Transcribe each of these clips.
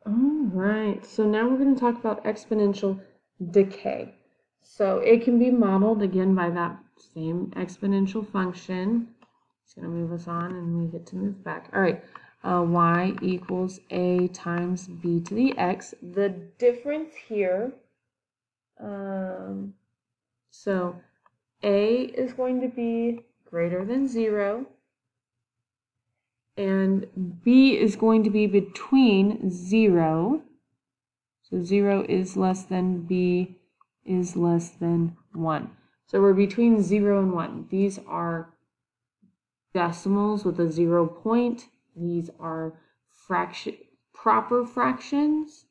All right, so now we're going to talk about exponential decay. So it can be modeled again by that same exponential function. It's going to move us on and we get to move back. All right, y equals a times b to the x. The difference here, so a is going to be greater than 0. And b is going to be between 0. So 0 is less than, b is less than 1. So we're between 0 and 1. These are decimals with a 0 point. These are proper fractions,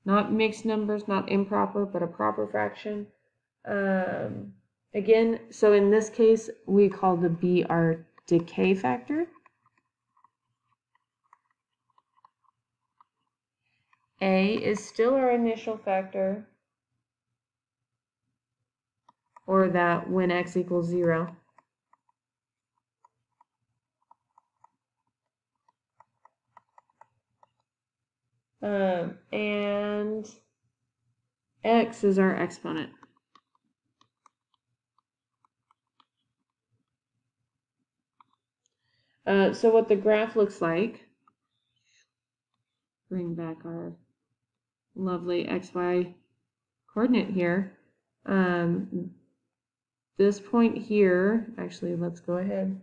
not mixed numbers, not improper, but a proper fraction. Again, so in this case, we call the b our decay factor. A is still our initial factor, or that when x equals 0. And x is our exponent. So what the graph looks like, bring back our lovely xy coordinate here. This point here, actually let's go ahead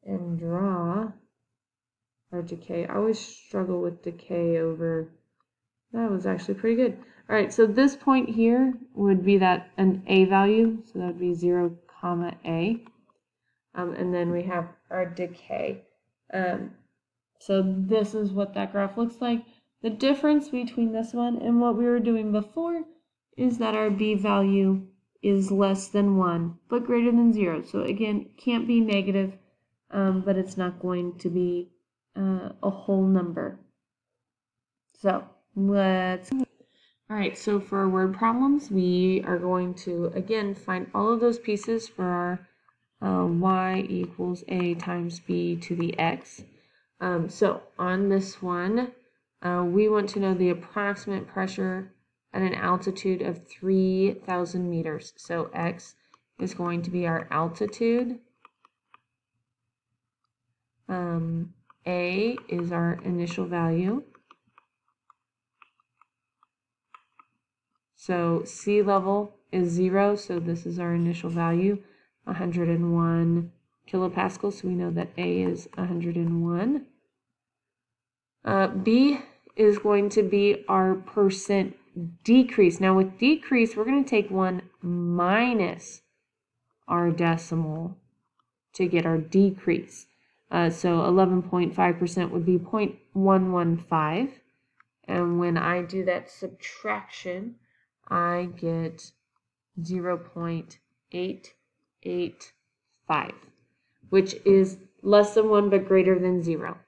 and draw our decay. I always struggle with decay over, that was actually pretty good. All right, so this point here would be that an a value, so that would be 0, a. And then we have our decay. So this is what that graph looks like. The difference between this one and what we were doing before is that our b value is less than 1, but greater than 0. So again, can't be negative, but it's not going to be a whole number. So let's... All right, so for our word problems, we are going to, again, find all of those pieces for our y equals a times b to the x. So on this one, we want to know the approximate pressure at an altitude of 3,000 meters. So x is going to be our altitude. A is our initial value. So sea level is 0, so this is our initial value, 101 kilopascals, so we know that A is 101. B is going to be our percent decrease. Now with decrease, we're going to take 1 minus our decimal to get our decrease. So 11.5% would be 0.115. And when I do that subtraction, I get 0.885, which is less than 1 but greater than 0.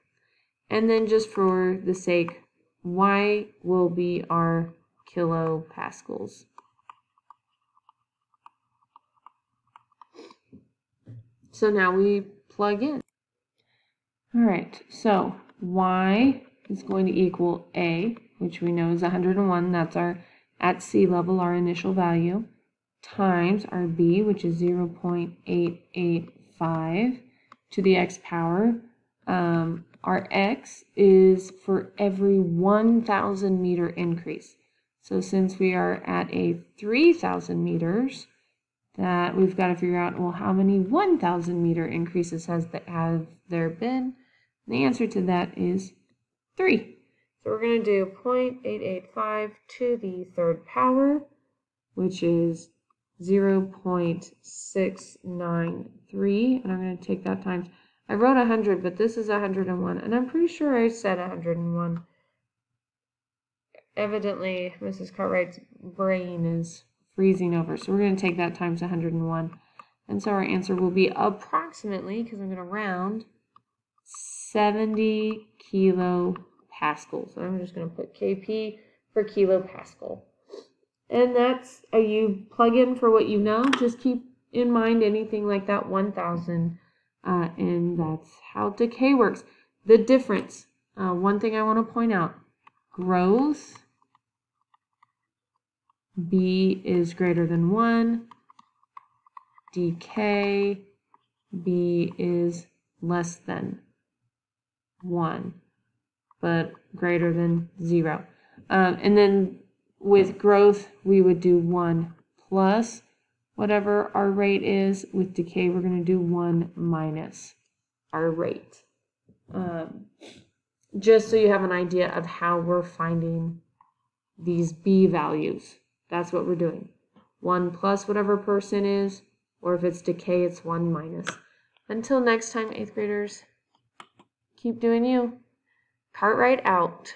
And then just for the sake, y will be our kilopascals. So now we plug in. All right, so y is going to equal A, which we know is 101. That's our at sea level, our initial value, times our b, which is 0.885 to the x power. Our x is for every 1,000 meter increase. So since we are at a 3,000 meters, that we've got to figure out, well, how many 1,000 meter increases have there been? And the answer to that is 3. So we're going to do 0.885 to the third power, which is 0.693, and I'm going to take that times, I wrote 100, but this is 101, and I'm pretty sure I said 101. Evidently, Mrs. Cartwright's brain is freezing over, so we're going to take that times 101, and so our answer will be approximately, because I'm going to round, 70 kilopascals. So I'm just going to put kp for kilopascal. And that's, you plug in for what you know, just keep in mind anything like that 1,000, and that's how decay works. The difference, one thing I want to point out, growth, B is greater than 1, decay, B is less than 1, but greater than 0. And then with growth, we would do 1 plus whatever our rate is. With decay, we're going to do 1 minus our rate. Just so you have an idea of how we're finding these B values. That's what we're doing. 1 plus whatever percent is, or if it's decay, it's 1 minus. Until next time, 8th graders, keep doing you. Cartwright out.